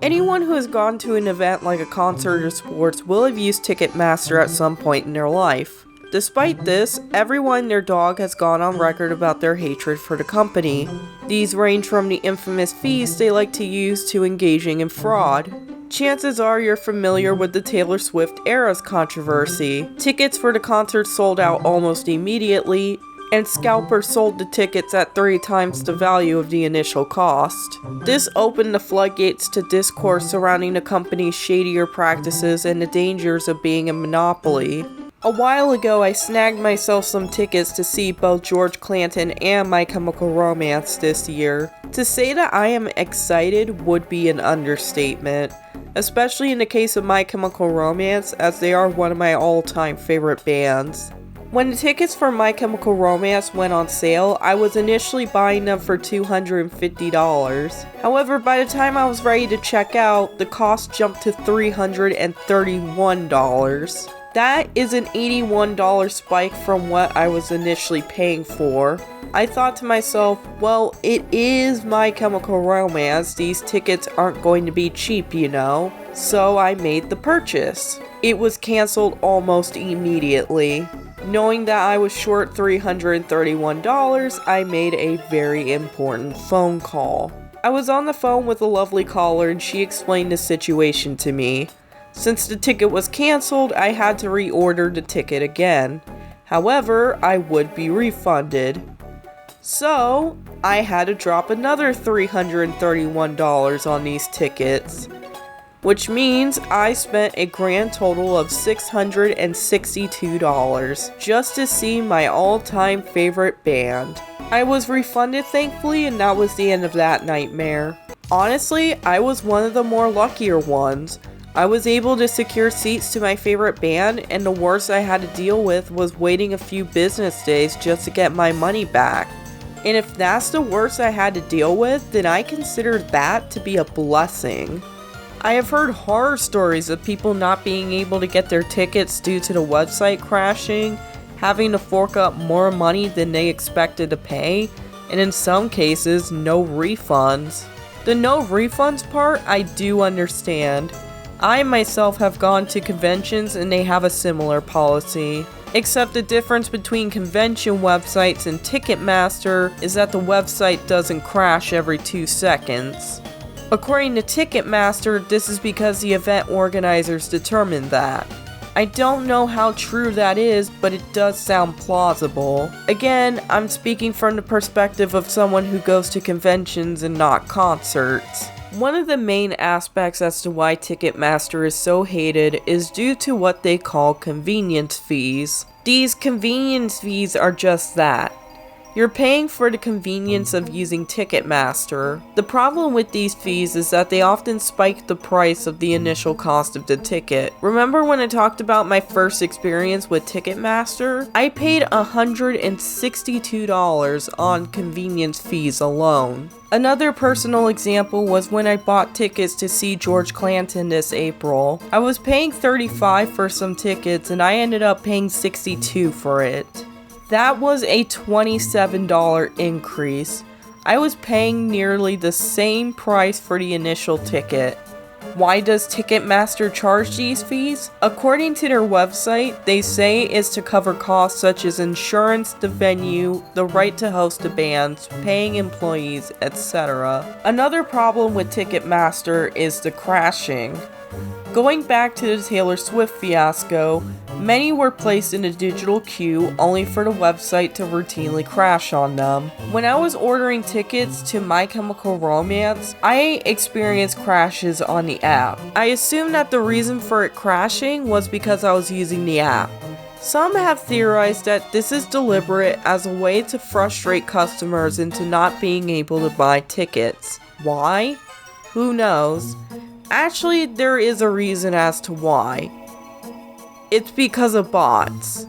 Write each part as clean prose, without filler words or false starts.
Anyone who has gone to an event like a concert or sports will have used Ticketmaster at some point in their life. Despite this, everyone and their dog has gone on record about their hatred for the company. These range from the infamous fees they like to use to engaging in fraud. Chances are you're familiar with the Taylor Swift Eras controversy. Tickets for the concert sold out almost immediately, and scalpers sold the tickets at 3 times the value of the initial cost. This opened the floodgates to discourse surrounding the company's shadier practices and the dangers of being a monopoly. A while ago, I snagged myself some tickets to see both George Clanton and My Chemical Romance this year. To say that I am excited would be an understatement, especially in the case of My Chemical Romance, as they are one of my all-time favorite bands. When the tickets for My Chemical Romance went on sale, I was initially buying them for $250. However, by the time I was ready to check out, the cost jumped to $331. That is an $81 spike from what I was initially paying for. I thought to myself, well, it is My Chemical Romance, these tickets aren't going to be cheap, you know? So I made the purchase. It was canceled almost immediately. Knowing that I was short $331, I made a very important phone call. I was on the phone with a lovely caller and she explained the situation to me. Since the ticket was canceled, I had to reorder the ticket again. However, I would be refunded. So, I had to drop another $331 on these tickets, which means I spent a grand total of $662 just to see my all-time favorite band. I was refunded thankfully, and that was the end of that nightmare. Honestly, I was one of the more luckier ones. I was able to secure seats to my favorite band, and the worst I had to deal with was waiting a few business days just to get my money back. And if that's the worst I had to deal with, then I consider that to be a blessing. I have heard horror stories of people not being able to get their tickets due to the website crashing, having to fork up more money than they expected to pay, and in some cases, no refunds. The no refunds part, I do understand. I myself have gone to conventions and they have a similar policy. Except the difference between convention websites and Ticketmaster is that the website doesn't crash every 2 seconds. According to Ticketmaster, this is because the event organizers determined that. I don't know how true that is, but it does sound plausible. Again, I'm speaking from the perspective of someone who goes to conventions and not concerts. One of the main aspects as to why Ticketmaster is so hated is due to what they call convenience fees. These convenience fees are just that. You're paying for the convenience of using Ticketmaster. The problem with these fees is that they often spike the price of the initial cost of the ticket. Remember when I talked about my first experience with Ticketmaster? I paid $162 on convenience fees alone. Another personal example was when I bought tickets to see George Clanton this April. I was paying $35 for some tickets and I ended up paying $62 for it. That was a $27 increase. I was paying nearly the same price for the initial ticket. Why does Ticketmaster charge these fees? According to their website, they say it's to cover costs such as insurance, the venue, the right to host the bands, paying employees, etc. Another problem with Ticketmaster is the crashing. Going back to the Taylor Swift fiasco, many were placed in a digital queue only for the website to routinely crash on them. When I was ordering tickets to My Chemical Romance, I experienced crashes on the app. I assumed that the reason for it crashing was because I was using the app. Some have theorized that this is deliberate as a way to frustrate customers into not being able to buy tickets. Why? Who knows? Actually, there is a reason as to why. It's because of bots.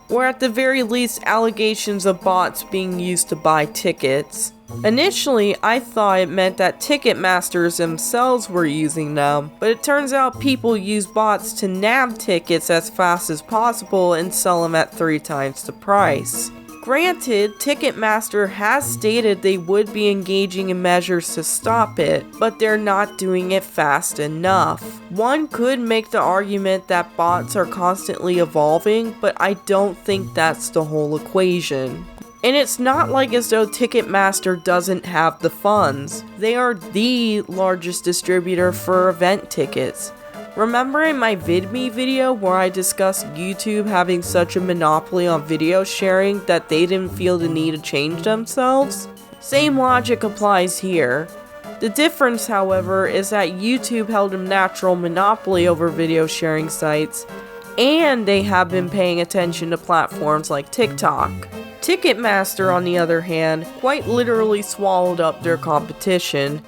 Or at the very least, allegations of bots being used to buy tickets. Initially, I thought it meant that Ticketmasters themselves were using them, but it turns out people use bots to nab tickets as fast as possible and sell them at 3 times the price. Granted, Ticketmaster has stated they would be engaging in measures to stop it, but they're not doing it fast enough. One could make the argument that bots are constantly evolving, but I don't think that's the whole equation. And it's not like as though Ticketmaster doesn't have the funds. They are the largest distributor for event tickets. Remember in my VidMe video where I discussed YouTube having such a monopoly on video sharing that they didn't feel the need to change themselves? Same logic applies here. The difference, however, is that YouTube held a natural monopoly over video sharing sites, and they have been paying attention to platforms like TikTok. Ticketmaster, on the other hand, quite literally swallowed up their competition.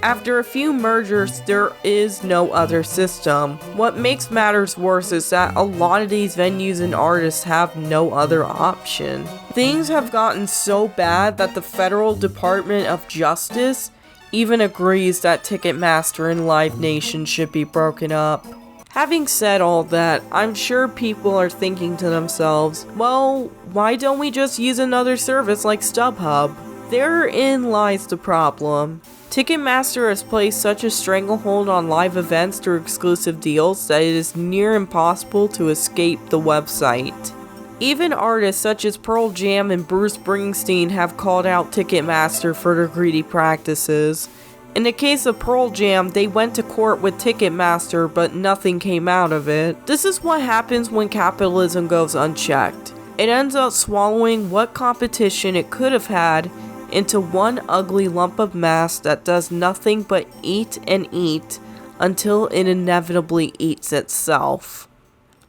After a few mergers, there is no other system. What makes matters worse is that a lot of these venues and artists have no other option. Things have gotten so bad that the Federal Department of Justice even agrees that Ticketmaster and Live Nation should be broken up. Having said all that, I'm sure people are thinking to themselves, well, why don't we just use another service like StubHub? Therein lies the problem. Ticketmaster has placed such a stranglehold on live events through exclusive deals that it is near impossible to escape the website. Even artists such as Pearl Jam and Bruce Springsteen have called out Ticketmaster for their greedy practices. In the case of Pearl Jam, they went to court with Ticketmaster, but nothing came out of it. This is what happens when capitalism goes unchecked. It ends up swallowing what competition it could have had into one ugly lump of mass that does nothing but eat and eat until it inevitably eats itself.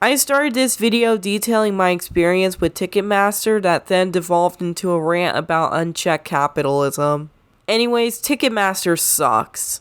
I started this video detailing my experience with Ticketmaster that then devolved into a rant about unchecked capitalism. Anyways, Ticketmaster sucks.